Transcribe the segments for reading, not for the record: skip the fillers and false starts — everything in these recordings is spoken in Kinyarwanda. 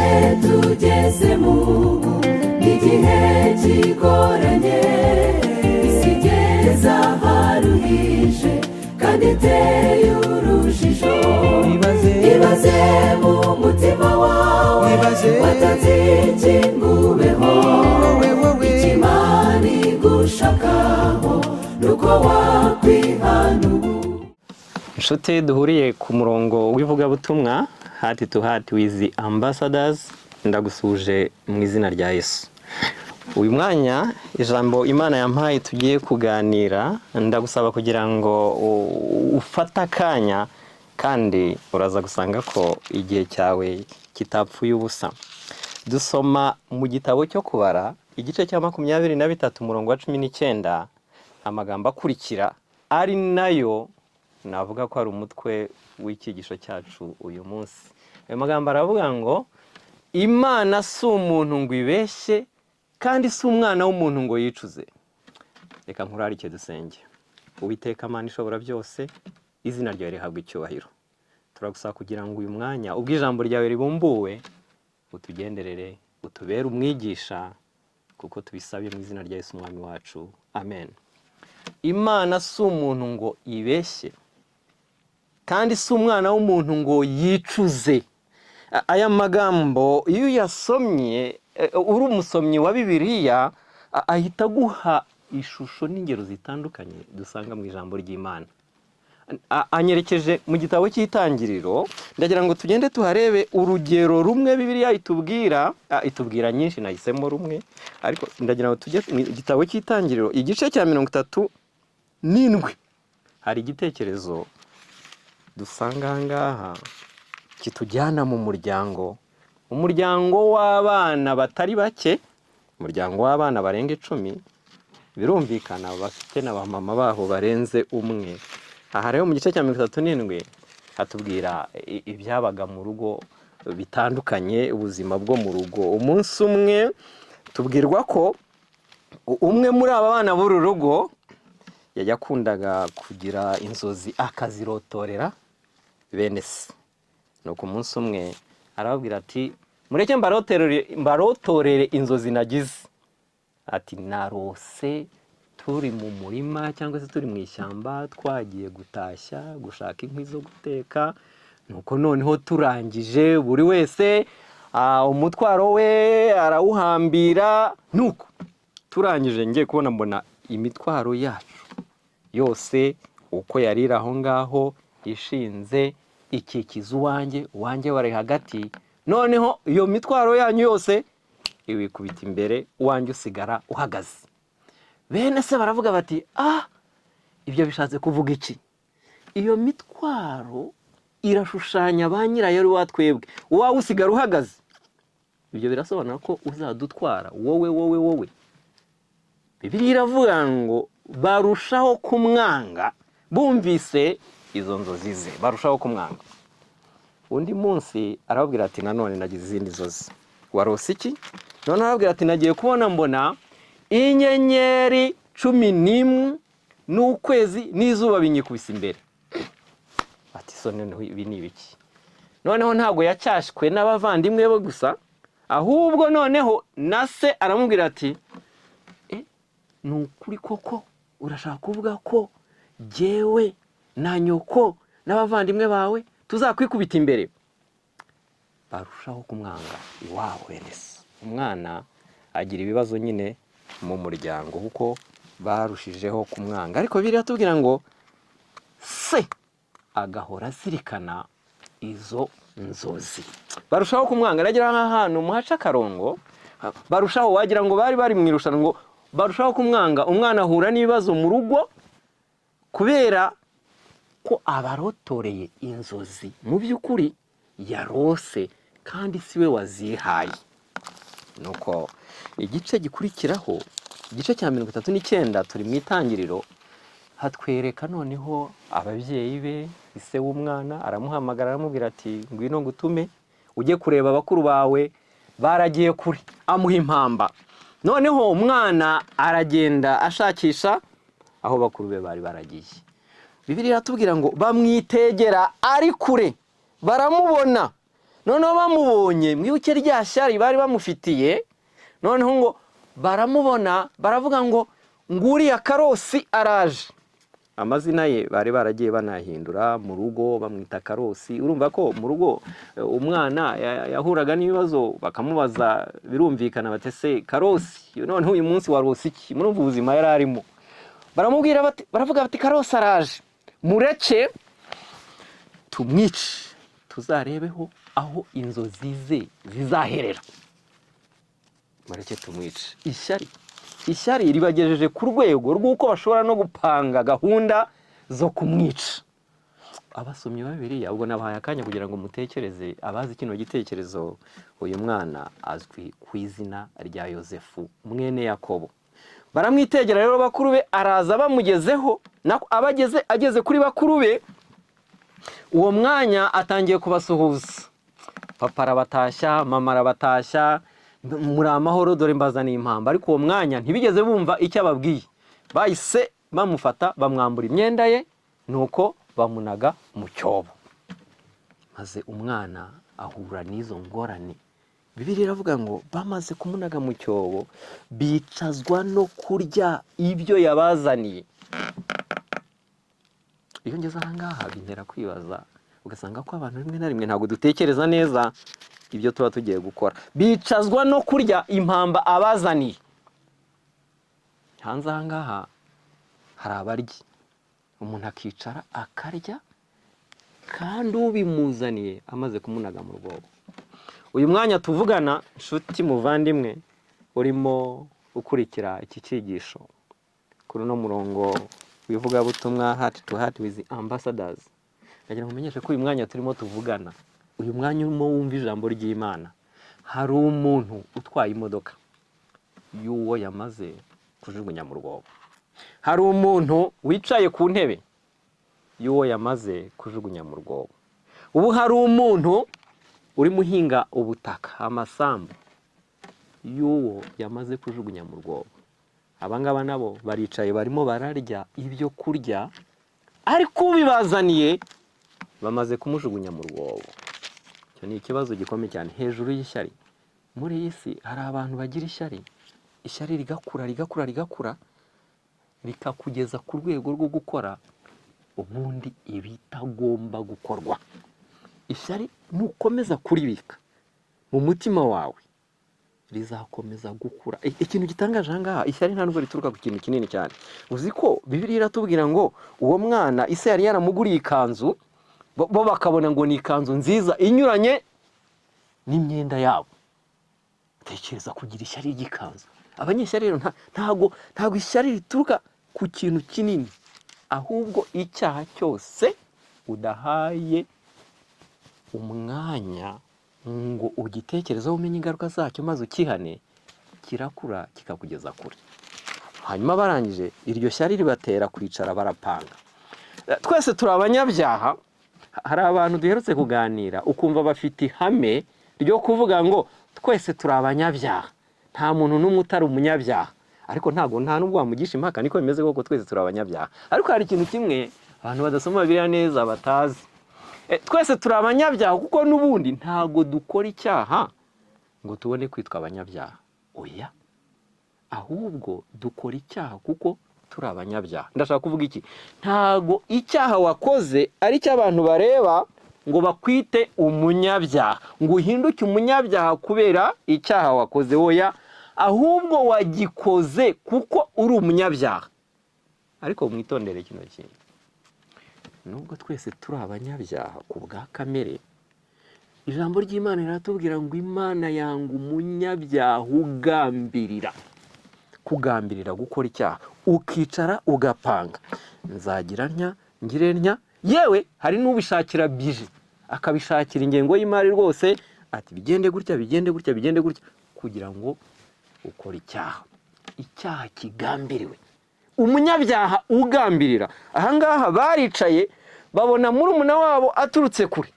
igihe tugezemo igihe kigoranye isi igeze aharuhije kandi iteye urujijo ibaze mu mutima wawe watanze iki ngo ubeho ikimana igushakaho nuko wakwihana ubu. Inshuti duhuriye ku murongo w'ivugabutumwa Heart to Heart with the Ambassadors, ndagusuje mu izina rya Yesu. Uyu mwanya ijambo Imana yampaye tugiye kuganira, ndagusaba kugira ngo ufate akanya kandi uraza gusanga ko igihe cyawe kitapfuye ubusa. Dusoma mu gitabo cyo kubara igice cya 23 umurongo wa 19 amagambo akurikira ari nayo navuga ko ari umutwe w'ikigisho cyacu uyu munsi. Ayo magambo aravuga ngo Imana si umuntu ngo ibeshye kandi si umwana w'umuntu ngo yicuze. Reka nkurarike dusenge. Uwiteka Mana ishobora byose, izina ryawe rihabwa icyubahiro. Turagusaba kugira ngo uyu mwanya ubwo ijambo ryawe ribumbuwe utugenderere, utubere umwigisha, kuko tubisabye mu izina rya Yesu umwami wacu. Amen. Imana si umuntu ngo ibeshye kandi si umwana w'umuntu ngo yicuze. Aya magambo iyo yasomye uri umusomyi wa Bibiliya ahita guha ishusho n'ingero zitandukanye dusanga mu ijambo ry'Imana. Anyerekeje mu gitabo cy'Itangiriro, ndagira ngo tugende tuharebe urugero rumwe Bibiliya itubwira nyinshi, nahisemo rumwe, ariko ndagira ngo tujye mu gitabo cy'Itangiriro igice cya 37. Hari igitekerezo dusanga ahangaha kitujyana mu umuryango w'abana batari bake, umuryango w'abana barenga 10, birumvikana bafite na bamama baho barenze umwe. Aha rero mu gice cya 37 hatubwira ibyabaga mu rugo bitandukanye, ubuzima bwo mu rugo. Umunsi umwe tubwirwa ko umwe muri aba bana b'uru rugo yakundaga kugira inzozi akazirotorera bene se. Nuko umunsi umwe arababwira ati mureke mbarotorere inzozi nagize. Ati narose turi mu murima cyangwa se turi mu ishyamba, twagiye gutashya gushaka inkwi zo guteka, nuko noneho turangije buri wese umutwaro we arawuhambira, nuko turangije ngiye kubona mbona imitwaro yacu yose uko yarira aho ngaho ishinze ikikiza uwanjye wari hagati, noneho iyo mitwaro yanyu yose iwikubita imbere, uwanjye usigara uhagaze. Bene se baravuga bati ibyo bishatse kuvuga iki? Iyo mitwaro irashushanya ba nyirayo wa twebwe, uwawe usigara uhagaze. Ibyo birasobanura ko uzadutwara wowe. Bibiliya iravuga ngo barushaho kumwanga, bumvise izo nzozi ze barushaho kumwanga. Undi munsi arababwira ati nanone nagize izindi nzozi. Warose iki? None arababwira ati nagiye kubona mbona inyenyeri 11 n'ukwezi n'izuba binyikubise imbere. Ati so noneho ibi ni ibiki? Noneho ntago yacyashwe n'abavandimwe bo gusa, ahubwo noneho na se aramubwira ati nukuri koko urashaka kuvuga ko jewe na nyoko n'abavandimwe bawe tuzakwikubita imbere? Barushaho kumwanga iwabo wese. Umwana agira ibibazo nyine mu muryango kuko barushijeho kumwanga, ariko biratubwira ngo se agahora azirikana izo nzozi. Barushaho kumwanga. Nagira ahantu muhaca akarongo, barushaho wagira ngo bari mu irushanwa ngo barushaho kumwanga. Umwana ahura n'ibibazo mu rugo kubera ko abarotoreye inzozi mu by'ukuri yarose kandi siwe wazihaye. Nuko igice gikurikiraho, igice cya 39 turi mu Itangiriro, hatwereka noneho ababyeyi be. Ise w'umwana aramuhamagara aramubwira ati ngwino ngutume ujye kureba bakuru bawe baragiye kure, amuha impamba. Noneho umwana aragenda ashakisha aho bakuru be bari baragiye. Bibiliya iratubwira ngo bamwitegera ari kure, baramubona noneho bamubonye mwibuke rya shyari bari bamufitiye, noneho ngo baramubona baravuga ngo nguriya Karosi araje. Amazina ye bari baragiye banahindura mu rugo bamwita Karosi. Urumva ko mu rugo umwana yahuraga n'ibibazo bakamubaza, birumvikana batese Karosi noneho uyu munsi warose iki, murumva ubuzima yari arimo. Baramubwira bati, baravuga bati Karosi araje, mureke tumwice tuzarebeho aho inzozi ze zizaherera, mureke tumwice. Ishyari ribagejeje ku rwego rw'uko bashobora no gupanga gahunda zo kumwica. Abasomyi babiri ahubwo nabahaye akanya kugira ngo mutekereze, abazi kino gitekerezo. Uyu mwana azwi ku izina rya Yosefu mwene Yakobo. Baramwitegera rero bakuru be, araza bamugezeho, ageze kuri bakuru be, uwo mwanya atangiye kubasuhuza. Papa arabatashya, mama arabatashya, muri amahoro dore mbazaniye impamba. Ariko uwo mwanya ntibigeze bumva icyo ababwiye, bahise bamufata bamwambura imyenda ye, nuko bamunaga mu cyobo. Maze umwana ahura n'izo ngorane. Bibiliya iravuga ngo bamaze kumunaga mu cyobo bicazwa no kurya ibyo yabazaniye. Iyo ngeze aha ngaha bintera kwibaza, ugasanga ko abantu rimwe na rimwe ntabwo dutekereza neza ibyo tuba tugiye gukora. Bicazwa no kurya impamba abazaniye. Hanze aha ngaha hari abaryi, umuntu akicara akarya kandi ubimuzaniye amaze kumunaga mu rwobo. Uyu mwanya tuvugana, nshuti muvandimwe urimo ukurikira iki cyigisho kuri uno murongo w'ivugabutumwa Heart to Heart with Ambassadors, ndagira ngo umenyeshe ko uyu mwanya turimo tuvugana, uyu mwanya urimo wumva ijambo ry'Imana, hari umuntu utwaye imodoka y'uwo yamaze kujugunya mu rwobo. Hari umuntu wicaye ku ntebe y'uwo yamaze kujugunya mu rwobo. Ubu hari umuntu urimo uhinga ubutaka, amasambu y'uwo yamaze kujugunya mu rwobo. Abangaba nabo baricaye barimo bararya ibyo kurya, ariko ubibazaniye bamaze kumujugunya mu rwobo. Icyo ni ikibazo gikomeye cyane hejuru y'ishyari. Muri iyi si hari abantu bagira ishyari, ishyari rigakura rikakugeza ku rwego rwo gukora ubundi ibitagomba gukorwa. Ishyari nukomeza kuribika mu mutima wawe rizakomeza gukura. Ikintu gitangaje aha ngaha, ishyari nta nubwo rituruka ku kintu kinini cyane. Uzi ko Bibiliya iratubwira ngo uwo mwana ise yari yaramuguriye ikanzu, bo bakabona ngo ni ikanzu nziza inyuranye n'imyenda yabo. Tekereza kugira ishyari ry'ikanzu. Abanyeshyari rero ntago ishyari rituruka ku kintu kinini, ahubwo icyaha cyose udahaye umwanya ngo ugitekerezeho umenye ingaruka zacyo maze ukihane, kirakura kikakugeza kure. Hanyuma barangije iryo shyari ribatera kwicara barapanga. Twese turi abanyabyaha. Hari abantu duherutse kuganira ukumva bafite ihame ryo kuvuga ngo twese turi abanyabyaha, nta muntu n'umwe utari umunyabyaha. Ariko nta nubwo wamugisha impaka, niko bimeze koko, twese turi abanyabyaha. Ariko hari ikintu kimwe abantu badasoma Bibiliya neza batazi. Twese turi abanyabyaha kuko n'ubundi ntago dukora icyaha ngo tubone kwitwa abanyabyaha. Oya, ahubwo dukora icyaha kuko turi abanyabyaha. Ndashaka kuvuga iki? Ntago icyaha wakoze ari cyo abantu bareba ngo bakwite umunyabyaha, ngo uhinduke umunyabyaha kubera icyaha wakoze. Oya, ahubwo wagikoze kuko uri umunyabyaha. Ariko mwitondere kino kintu, nubwo twese turi abanyabyaha ku bwa kamere, ijambo ry'Imana riratubwira ngo Imana yanga umunyabyaha kugambirira gukora icyaha, ukicara ugapanga, nzagira ntya ngire ntya. Yewe hari n'ubishakira bije, akabishakira ingengo y'imari rwose, ati bigende gutya kugira ngo ukora icyaha kigambiriwe. Umunyabyaha ugambirira. Ahangaha baricaye babona murumuna wabo aturutse kure,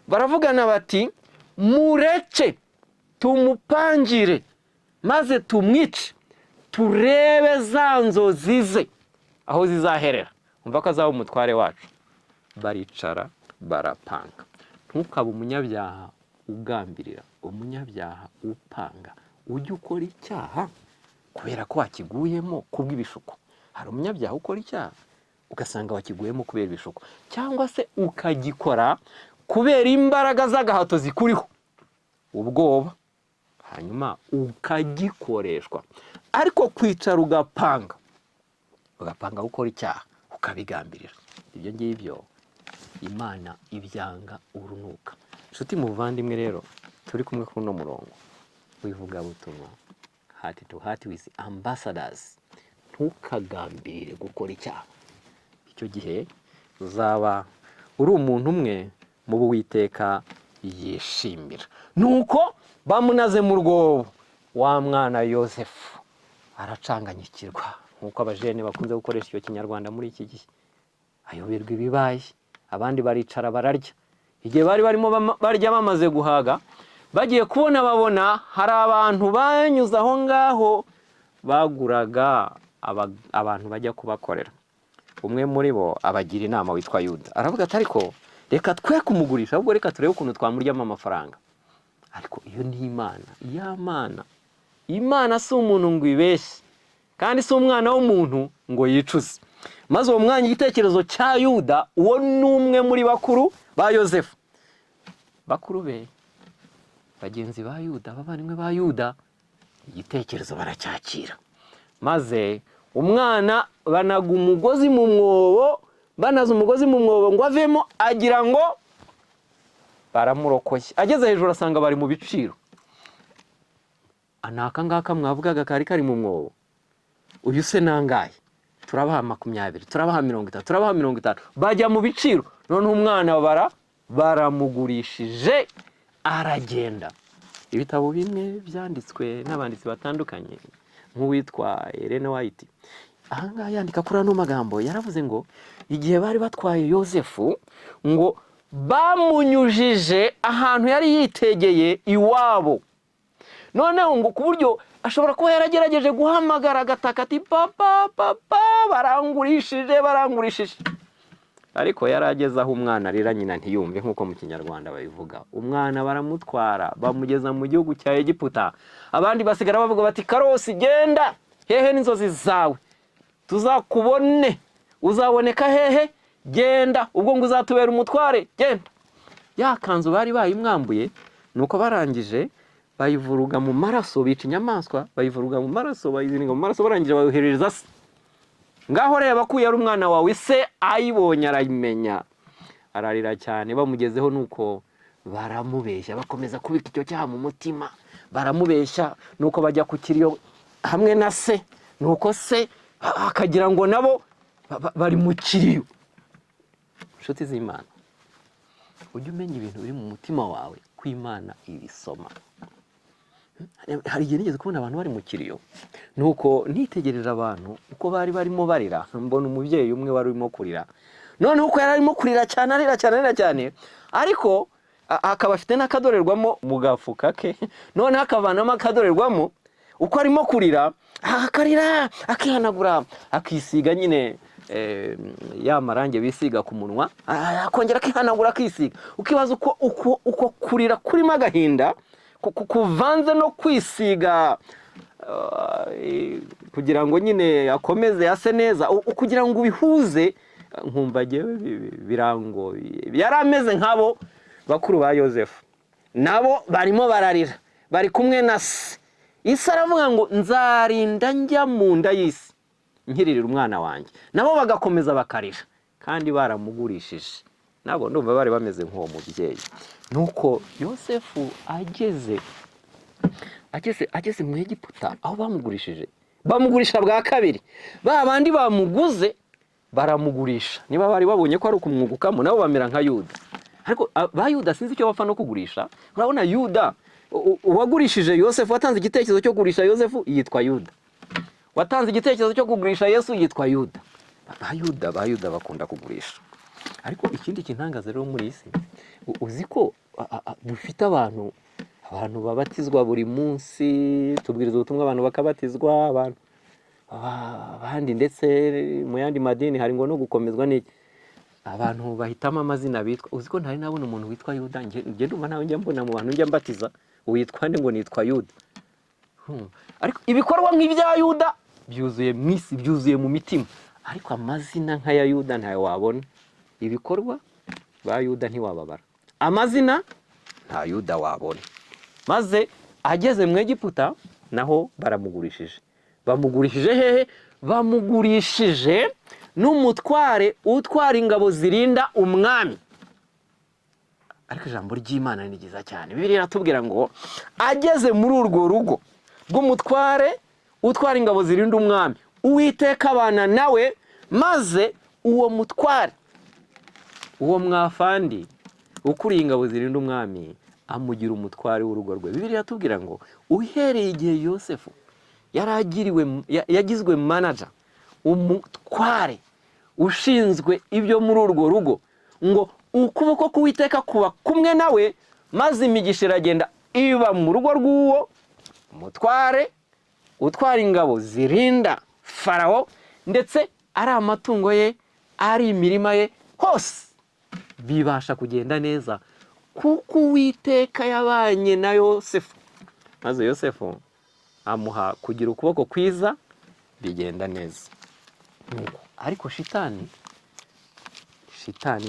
baravugana bati mureke tumupangire maze tumwice, turebe za nzozi ze aho zizaherera, umva ko azaba umutware wacu. Baricara barapanga. Ntukabe umunyabyaha ugambirira, umunyabyaha upanga, ujya ukora icyaha kubera ko wakiguyemo kubw'ibishuko. Hari umunyabyaha ukora icyaha ugasanga wakiguyemo kubera ibishuko, cyangwa se ukagikora kubera imbaraga z'agahato zikuriho, ubwoba, hanyuma ukagikoreshwa. Ariko kwicara ugapanga gukora icyaha ukabigambirira, ibyo ngibyo Imana ibyanga urunuka. Nshuti muvandimwe rero turi kumwe kuri uno murongo w'ivugabutumwa Heart to Heart with Ambassadors, ntukagambirire gukora icyaha. Icyo gihe uzaba uri umuntu umwe mu bo Uwiteka yishimira. Nuko bamunaze mu rwobo, wa mwana Yosefu aracanganyikirwa, nk'uko abajene bakunze gukoresha icyo kinyarwanda muri iki gihe. Ayoberwa ibibaye, abandi baricara bararya. Igihe bari barimo barya bamaze guhaga, bagiye babona hari abantu banyuze aho ngaho baguraga abantu bajya kubakorera. Umwe muri bo abagira inama witwa Yuda, aravuga ati ariko reka twe kumugurisha, ahubwo reka turebe ukuntu twamuryamo amafaranga. Ariko iyo ni Imana si umuntu ngo ibeshye, kandi si umwana w'umuntu ngo yicuze. Maze uwo mwanya igitekerezo cya Yuda, uwo ni umwe muri bakuru ba Yosefu, bakuru be, bagenzi ba Yuda, abavandimwe ba Yuda, igitekerezo baracyakira. Maze umwana banaga umugozi mu mwobo, banaza umugozi mu mwobo ngo avemo, agira ngo baramurokoye. Ageze hejuru asanga bari mu biciro. Anaka ngaka mwavugaga kari kari mu mwobo, uyu se nangaye? Turabaha 20, turabaha 30, turabaha 50. Bajya mu biciro. None umwana baramugurishije aragenda. Ibitabo bimwe byanditswe n'abanditsi batandukanye nk'uwitwa Ellen White, ahangaha yandika kuri ano magambo, yaravuze ngo igihe bari batwaye Yosefu, ngo bamunyujije ahantu yari yitegeye iwabo. Noneho ngo ku buryo ashobora kuba yaragerageje guhamagara agataka ati papa barangurishije. Ariko yarageze aho umwana arira nyina ntiyumve, nk'uko mu kinyarwanda babivuga. Umwana baramutwara bamugeza mu gihugu cya Egiputa. Abandi basigara bavuga bati Karosi genda, hehe n'inzozi zawe, tuzakubone, uzaboneka hehe, genda, ubwo ngo uzatubera umutware, genda. Ya kanzu bari bayimwambuye, nuko barangije bayivuruga mu maraso, bica inyamaswa, bayivuruga mu maraso, bayiziringa mu maraso, barangije bayohereza se. Ngaho reba ko yari umwana wawe. Se ayibonye arayimenya, ararira cyane. Bamugezeho nuko baramubeshya, bakomeza kubika icyo cyaha mu mutima, baramubeshya. Nuko bajya ku kiriyo hamwe na se, nuko se akagira ngo nabo bari mu kiriyo. Nshuti z'Imana, ujye umenya ibintu biri mu mutima wawe ko Imana ibisoma. Hari igihe nigeze kubona abantu bari mu kiriyo, nuko nitegereje abantu uko bari barimo barira, mbona umubyeyi umwe wari urimo kurira. Noneho uko yari arimo kurira cyane, arira cyane, ariko akaba afite n'akadorerwamo mu gafuka ke. Noneho akavanamo akadorerwamo, uko arimo kurira akarira, akihanagura, akisiga nyine ya marange bisiga ku munwa, akongera akihanagura, akisiga. Ukibaza uko kurira kurimo agahinda kuvanze no kwisiga kugira ngo nyine akomeze ase neza, kugira ngo ubihuze. Nkumva jewe birango yari ameze nk'abo bakuru ba Yosefu, nabo barimo bararira, bari kumwe na se. Isi aravuga ngo nzarinda njya mu nda y'isi nkiririra umwana wanjye, nabo bagakomeza bakarira, kandi baramugurishije. Nabo ndumva bari bameze nk'uwo mubyeyi. Nuko Yosefu ageze mu Egiputa, aho bamugurishije, bamugurisha bwa kabiri. Ba bandi bamuguze baramugurisha. Niba bari babonye ko ari ukumwugukamo, nabo bamera nka Yuda. Ariko ba Yuda sinzi icyo bapfa no kugurisha. Urabona Yuda, uwagurishije Yosefu, watanze igitekerezo cyo kugurisha Yosefu yitwa Yuda. Watanze igitekerezo cyo kugurisha Yesu yitwa Yuda. Ba Yuda bakunda kugurisha. Ariko ikindi kintangaza rero muri isi, uzi ko dufite abantu babatizwa buri munsi, tubwiriza ubutumwa abantu bakabatizwa, abandi ndetse mu yandi madini hari ngo no gukomezwa n'iki. abantu bahitamo amazina bitwa. Uzi ko ntari nabona umuntu witwa Yuda, njye ndumva nawe njya mbona mu bantu njya mbatiza witwa nde ngo nitwa Yuda. Ariko ibikorwa nk'ibya Yuda byuzuye mu isi, byuzuye mu mitima, ariko amazina nk'aya Yuda ntayo wabona. Ibikorwa ba Yuda ntiwababara, amazina nta Yuda wabona. Maze ageze mu Egiputa naho baramugurishije. Bamugurishije hehe? Bamugurishije n'umutware utwara ingabo zirinda umwami. Ariko ijambo ry'Imana ni ryiza cyane. Bibiliya iratubwira ngo ageze muri urwo rugo rw'umutware utwara ingabo zirinda umwami, Uwiteka abana nawe, maze uwo mutware, uwo mwafandi ukuriye ingabo zirinda umwami, amugira umutware w'urugo rwe. Bibiliya iratubwira ngo uhereye igihe Yosefu yagizwe manager, umutware ushinzwe ibyo muri urwo rugo, ngo ukuboko k'Uwiteka kuba kumwe nawe, maze imigisha iragenda iba mu rugo rw'uwo umutware utwara ingabo zirinda Farawo, ndetse ari amatungo ye, ari imirima ye, hose bibasha kugenda neza kuko Uwiteka yabanye na Yosefu. Maze Yosefu amuha kugira ukuboko kwiza, bigenda neza. Ariko shitani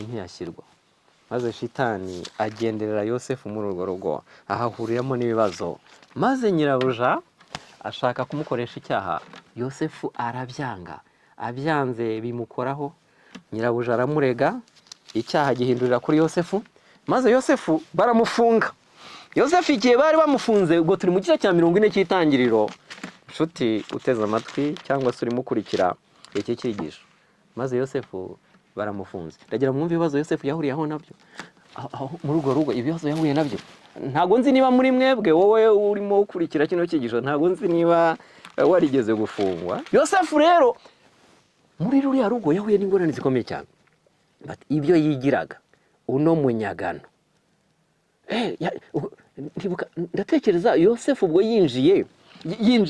ntiyashyirwa. Maze shitani agenderera Yosefu muri urwo rugo, ahahuriramo n'ibibazo. Maze nyirabuja ashaka kumukoresha icyaha, Yosefu arabyanga. Abyanze bimukoraho, nyirabuja aramurega, icyaha gihindurira kuri Yosefu. Maze Yosefu baramufunga. Yosefu igihe bari bamufunze, ubwo turi mu gice cya 40 cy'itangiriro. Nshuti uteze amatwi cyangwa se urimo ukurikira iki cyigisho, maze Yosefu baramufunze. Ndagira mwumve ibibazo Yosefu yahuriyeho nabyo muri urwo rugo. Ibibazo yahuye nabyo ntago nzi niba muri mwebwe, wowe urimo ukurikira kino cyigisho, ntago nzi niba warigeze gufungwa. Yosefu rero muri ruriya rugo yahuye n'ingorane zikomeye cyane. Ibyo yigiraga uno munyagano, ndatekereza Yosefu ubwo yinjiye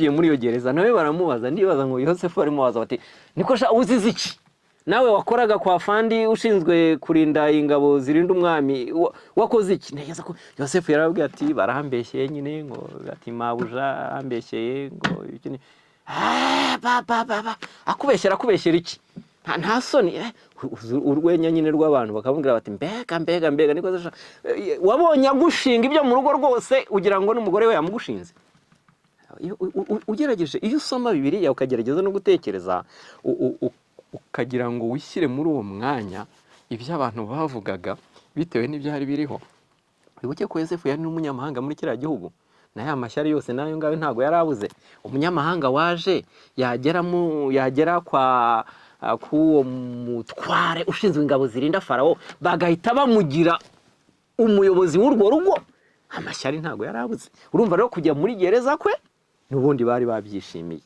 muri iyo gereza, nawe baramubaza, ndibaza ngo Yosefu arimo baza bati, niko sha uzize iki? Nawe wakoraga kwa fandi ushinzwe kurinda ingabo zirinda umwami, wakoze iki? Ntegeza ko Yosefu yarabwiye ati, barahambeshyeye nyine, ngo ati mabuja ambeshyeye, ngo iki akubeshyera iki? Nta soni. Urwenya nyine rw'abantu bakamubwira bati, mbega niko zasha, wabonye agushinga ibyo mu rugo rwose ugira ngo n'umugore we yamugushinze. Ugerageje, iyo usoma Bibiliya ukagerageza no gutekereza, ukagira ngo wishyire muri uwo mwanya ibyo abantu bavugaga bitewe n'ibyari biriho. Wibuke ko Yosefu yari n'umunyamahanga muri kiriya gihugu, na ya mashyari yose nayo ngayo ntago yarabuze. Umunyamahanga waje yagera k'uwo mutware ushinzwe ingabo zirinda Farawo, bagahita bamugira umuyobozi w'urwo rugo, amashyari ntago yarabuze. Urumva rero kujya muri gereza kwe n'ubundi bari babyishimiye.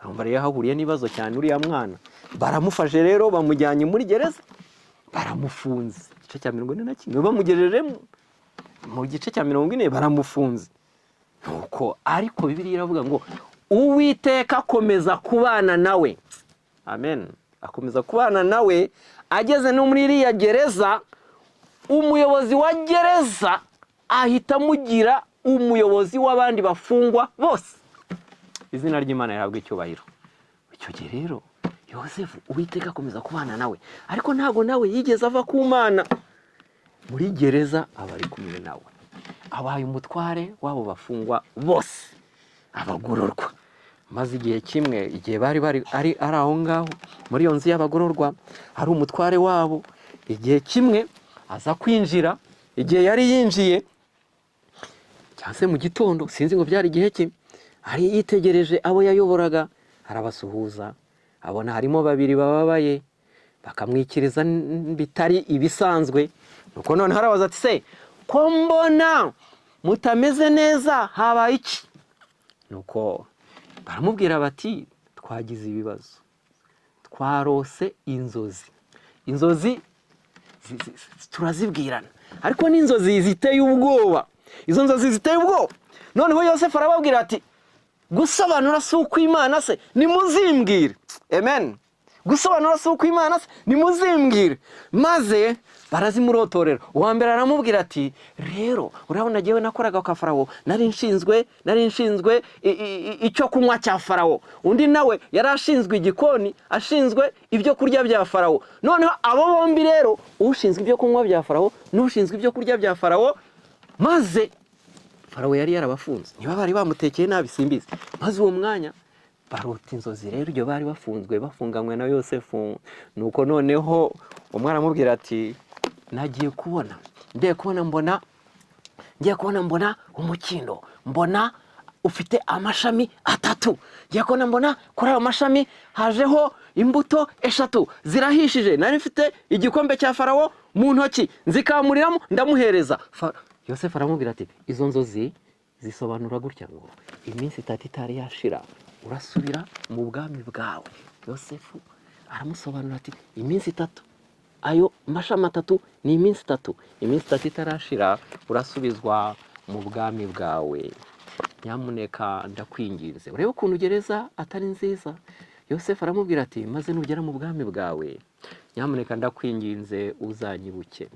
Urumva rero yahahuriye n'ibibazo cyane uriya mwana. Baramufashe rero bamujyanye muri gereza, baramufunze. Igice cya 41 bamugejeje mu gice cya 40 baramufunze. Nuko ariko Bibiliya iravuga ngo Uwiteka akomeza kubana nawe. Amen. Akomeza kubana nawe. Ageze no muri iriya gereza, umuyobozi wa gereza ahita amugira umuyobozi w'abandi bafungwa bose. Izina ry'Imana rihabwa icyubahiro. Icyo gihe rero Yosefu Uwiteka akomeza kubana nawe, ariko ntago nawe yigeze ava ku Mana. Muri gereza aba ari kumwe nawe, abaye umutware wabo bafungwa bose, abagororwa. Maze igihe kimwe, igihe bari ari aho ngaho muri iyo nzu y'abagororwa, hari umutware wabo. Igihe kimwe aza kwinjira, igihe yari yinjiye cyase mu gitondo, sinzi ngo byari igihe ki, ari yitegereje abo yayoboraga, arabasuhuza, abona harimo 2 bababaye, bakamwikiriza bitari ibisanzwe. Nuko none harabaza ati, se ko mbona mutameze neza, habaye iki? Nuko baramubwira bati, twagize ibibazo, twarose inzozi turazibwirana, ariko n'inzozi ziteye ubwoba. Izo nzozi ziteye ubwoba. Noneho Yosefu arababwira ati, gusobanura si uko Imana se, nimuzimbwire. Amen. gusobanura si uko Imana se, nimuzimbwire. Maze barazimurotorera. Uwa mbere aramubwira ati rero urabona jyewe nakoraga kwa Farawo, nari nshinzwe icyo kunywa cya Farawo. Undi nawe yari ashinzwe igikoni, ashinzwe ibyo kurya bya Farawo. Noneho abo bombi rero, ushinzwe ibyo kunywa bya Farawo n'ushinzwe ibyo kurya bya Farawo, maze Farawo yari yarabafunze, niba bari bamutekeye nabi simbizi. Maze uwo mwanya barota inzozi rero, iryo bari bafunzwe bafunganywe na Yosefu. Nuko noneho umwana aramubwira ati nagiye kubona mbona umukindo, mbona ufite amashami 3, ngiye kubona mbona kuri ayo mashami hajeho imbuto 3 zirahishije. Nari mfite igikombe cya Farawo mu ntoki, nzikamuriramo ndamuhereza. Yosefu aramubwira ati izo nzozi zisobanura gutya ngo iminsi 3 itari yashira urasubira mu bwami bwawe. Yosefu aramusobanura ati iminsi 3, ayo mashami 3 ni iminsi 3, iminsi 3 itarashira urasubizwa mu bwami bwawe. Nyamuneka ndakwinginze urebe ukuntu gereza atari nziza. Yosefu aramubwira ati maze nugera mu bwami bwawe, nyamuneka ndakwinginze uzanyibuke.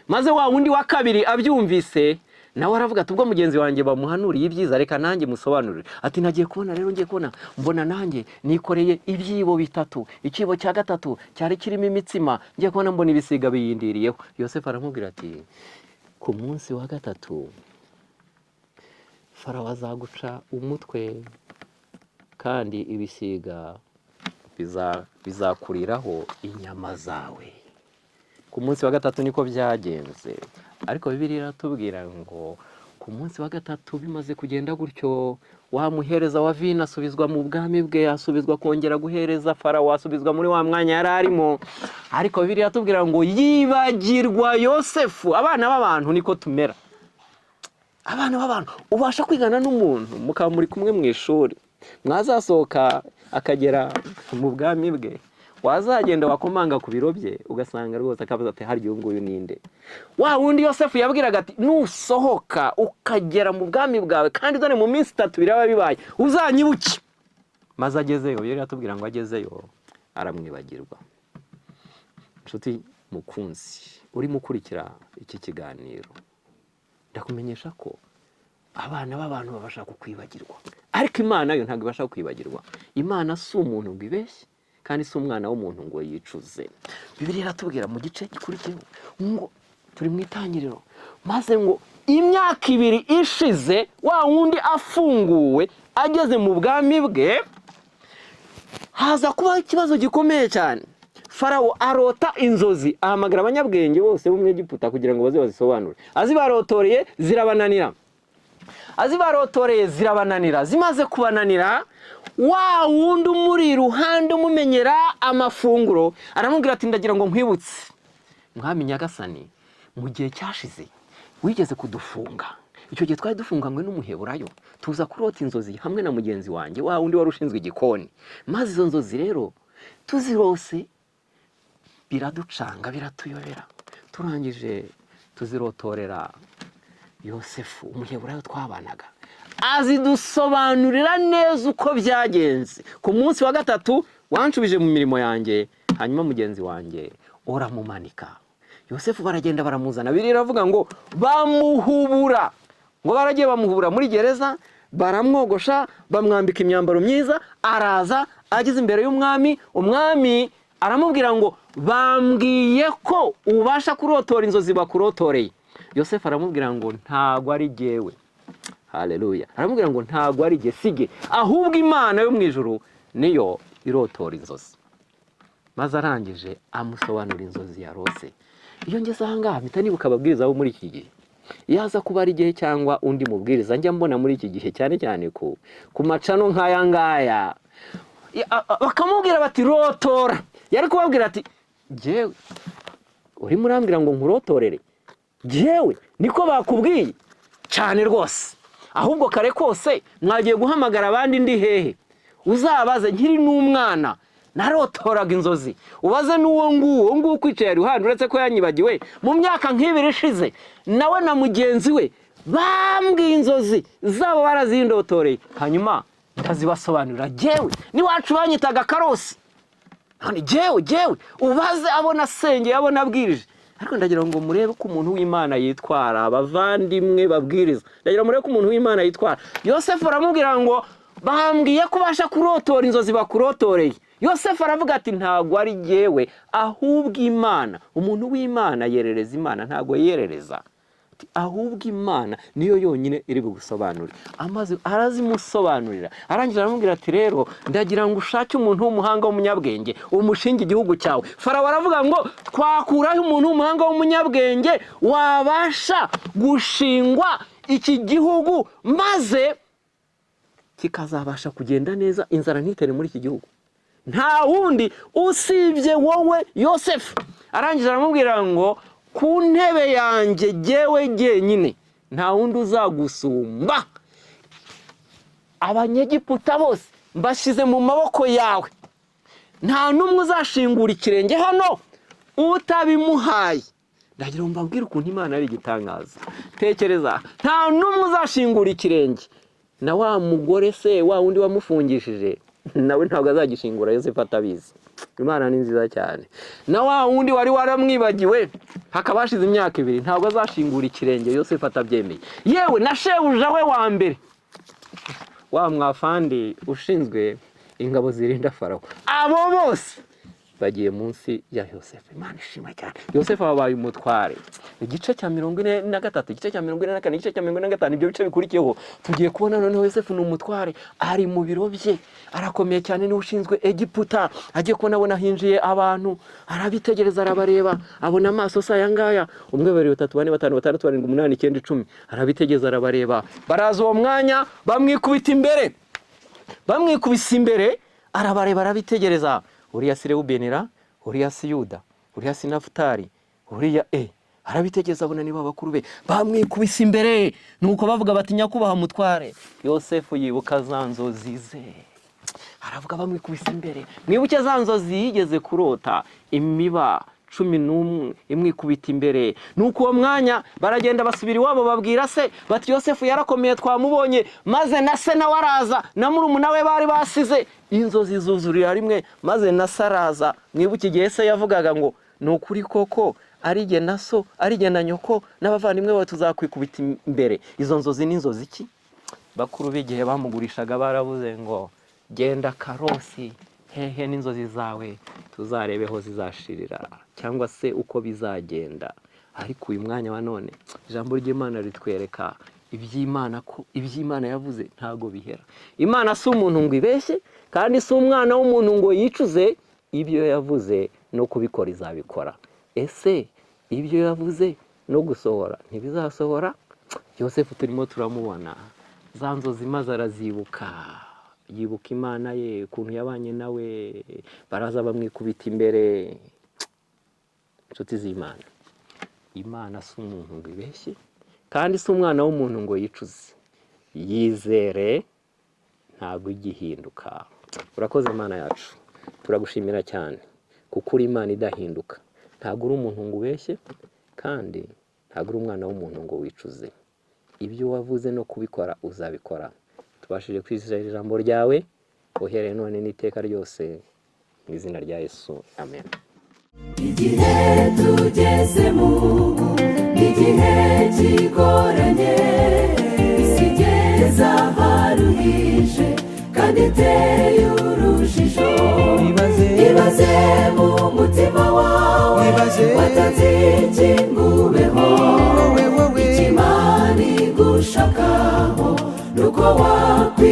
Maze wa wundi wa kabiri abyumvise, nawe aravuga ati ubwo mugenzi wanjye bamuhanuriye ibyiza, reka nanjye musobanurire. Ati nagiye kubona rero, ngiye kubona mbona nanjye nikoreye ibyibo 3, ikibo cya 3 cyari kirimo imitsima, ngiye kubona mbona ibisiga biyindiriyeho. Yosefu aramubwira ati ku munsi wa 3 Farawo azaguca umutwe, kandi ibisiga bizakuriraho inyama zawe. Ku munsi wa 3 niko byagenze. Ariko Bibiliya iratubwira ngo ku munsi wa 3 bimaze kugenda gutyo, wa muhereza wa vino asubizwa mu bwami bwe, asubizwa kongera guhereza Farawo, asubizwa muri wa mwanya yari arimo. Ariko Bibiliya iratubwira ngo yibagirwa Yosefu. Abana b'abantu niko tumera. Abana b'abantu ubasha kwigana n'umuntu mukaba muri kumwe mu ishuri, mwazasohoka akagera mu bwami bwe, wazagenda wakomanga ku biro bye ugasanga rwose akabaza ati harya uyu nguyu ninde. Wa wundi Yosefu yabwiraga ati nusohoka ukagera mu bwami bwawe, kandi dore mu minsi 3 biraba bibaye, uzanyibuke. Maze agezeyo, yari atubwira ngo agezeyo aramwibagirwa. Nshuti mukunzi uri mukurikira iki kiganiro, ndakumenyesha ko abana b'abantu babasha kukwibagirwa, ariko Imana yo ntabwo ibasha kukwibagirwa. Imana si umuntu ngo ibeshye, kandi si umwana w'umuntu ngo yicuze. Bibiliya iratubwira mu gice gikurikiyeho ngo turi mu itangiriro, maze ngo imyaka 2 ishize wa wundi afunguwe ageze mu bwami bwe, haza kuba ikibazo gikomeye cyane. Farawo arota inzozi, ahamagara abanyabwenge bose bo mu Egiputa kugira ngo baze bazisobanure. Azibarotoreye zirabananira. Zimaze kubananira, wa wundi umuri iruhande umumenyera amafunguro aramubwira ati ndagira ngo nkwibutse mwami nyagasani, mu gihe cyashize wigeze kudufunga. Icyo gihe twari dufunganywe n'umuheburayo, tuza kurota inzozi hamwe na mugenzi wanjye wa wundi wari ushinzwe igikoni. Maze izo nzozi rero tuzirose biraducanga, biratuyobera. Turangije tuzirotorera Yosefu, umuheburayo twabanaga, azidusobanurira neza uko byagenze. Ku munsi wa 3 wanshubije mu mirimo yanjye, hanyuma mugenzi wanjye uramumanika. Yosefu baragenda baramuzana. Bibiliya iravuga ngo bamuhubura, ngo baragiye bamuhubura muri gereza, baramwogosha, bamwambika imyambaro myiza. Araza ageze imbere y'umwami, umwami aramubwira ngo bambwiye ko ubasha kurotora inzozi bakurotoreye. Yosefu aramubwira ngo ntago ari jyewe. Haleluya. Aramubwira ngo ntago ari jye, sige, ahubwo Imana yo mu ijuru niyo irotora inzozi. Maze arangije amusobanura inzozi yarose. Iyo ngeze aha ngaha mpita nibuka ababwiriza bo muri iki gihe. Yaza kuba ari igihe cyangwa undi mubwiriza njya mbona muri iki gihe, cyane cyane ku macano nk'aya ngaya, bakamubwira bati rotora. Yari kubabwira ati jyewe urimo urambwira ngo nkurotorere? Jyewe niko bakubwiye? Cyane rwose. Ahubwo kare kose mwagiye guhamagara abandi ndi hehe? Uzabaze nkiri n'umwana narotoraga inzozi, ubaze n'uwo nguwo kwicaye iruhande, uretse ko yanyibagiwe mu myaka nk'ibiri ishize, nawe na mugenzi we bambwiye inzozi zabo barazindotoreye, hanyuma ndazibasobanurira. Jyewe niwacu banyitaga Karosi. none jewe ubaze abona asengeye abona abwirije. Ariko ndagira ngo murebe ko umuntu w'Imana yitwara, abavandimwe babwiriza, ndagira murebe ko umuntu w'Imana yitwara. Yosefu aramubwira ngo bambwiye ko ubasha kurotora inzozi bakurotoreye. Yosefu aravuga ati ntago ari jyewe ahubwo Imana. Umuntu w'Imana yerereza Imana, ntago yerereza, ahubwo Imana niyo yonyine iri bugusobanurire. Amaze arazimusobanurira, arangira aramubwira ati rero ndagira ngo ushake umuntu w'umuhanga w'umunyabwenge umushinga igihugu cyawe. Farawo aravuga ngo twakuraho umuntu w'umuhanga w'umunyabwenge wabasha gushingwa iki gihugu maze kikazabasha kugenda neza, inzara ntitere muri iki gihugu. Nta wundi usibye wowe Yosefu. Arangije aramubwira ngo ku ntebe yanjye jyewe jyenyine nta wundi uzagusumba. Abanyegiputa bose mbashyize mu maboko yawe, nta n'umwe uzashingura ikirenge hano utabimuhaye. Ndagira ngo mbabwire ukuntu Imana ari igitangaza. Tekereza, nta n'umwe uzashingura ikirenge. Na wa mugore se wa wundi wamufungishije nawe ntabwo azagishingura, Yosefu atabizi. Imana ni nziza cyane. Na wa wundi wari waramwibagiwe hakaba hashize imyaka 2 ntabwo azashingura ikirenge, Yosefu atabyemeye. Yewe na shebuja we wa mbere, wa mwafandi ushinzwe ingabo zirinda Farawo, abo bose bagiye munsi ya Yosefu. Imana ishimwe cyane. Yosefu abaye umutware. Igice cya 43, igice cya 44, igice cya 45, ibyo bice bikurikiyeho tugiye kubona noneho Yosefu ni umutware, ari mu biro bye, arakomeye cyane, ni ushinzwe Egiputa. Agiye kubona abona hinjiye abantu, arabitegereza arabareba, abona amaso sa yangaya, 1 2 3 4 5 6 7 8 9 10, arabitegereza arabareba. Baraza uwo mwanya bamwikubita imbere, bamwikubise imbere, arabareba arabitegereza. Uriya si Reubenira, uriya si Yuda, uriya si Nafutali, uriya arabitegereza abona niba bakuru be bamwikubise imbere. Nuko bavuga bati nyakubaha mutware. Yosefu yibuka za nzozi ze, aravuga bamwikubise imbere. Mwibuke za nzozi yigeze kurota, imiba 11 imwikubita imbere. Nuko uwo mwanya baragenda basubira iwabo babwira se bati Yosefu yarakomeye twamubonye, maze na se nawe araza, na murumuna we bari basize. Inzozi zuzurira rimwe, maze na Saraza. Mwibuke igihe se yavugaga ngo nukuri koko ari jye na so, ari jye na nyoko n'abavandimwe bawe tuzakwikubita imbere. Izo nzozi ni inzozi ki? Bakuru b'igihe bamugurishaga baravuze ngo genda Karosi, hehe n'inzozi zawe tuzarebeho zizashirira, cyangwa se uko bizagenda. Ariko uyu mwanya wa none ijambo ry'Imana ritwereka iby'Imana, ko iby'Imana yavuze ntago bihera. Imana si umuntu ngo ibeshye, kandi si umwana w'umuntu ngo yicuze. Ibyo yavuze no kubikora izabikora. Ese ibyo yavuze no gusohora ntibizasohora? Yosefu turimo turamubona, za nzozi maze arazibuka, yibuka Imana ye, ukuntu yabanye nawe. Baraza bamwikubita imbere. Inshuti z'Imana, Imana si umuntu ngo ibeshye, kandi si umwana w'umuntu ngo yicuze. Yizere, ntago igihinduka. Urakoze Imana yacu, turagushimira cyane kuko uri Imana idahinduka. Ntago uri umuntu ngo ubeshye, kandi ntago uri umwana w'umuntu ngo wicuze. Ibyo wavuze no kubikora uzabikora. Tubashije kwizera ijambo ryawe uhereye none n'iteka ryose, mu izina rya Yesu, amen. Igihe tugezemo igihe kigoranye, isi igeze aharuhije kandi iteye urujijo. Ibaze mu mutima wawe, watanze iki ngo ubeho? Icyo Imana igushakaho nuko wakwiye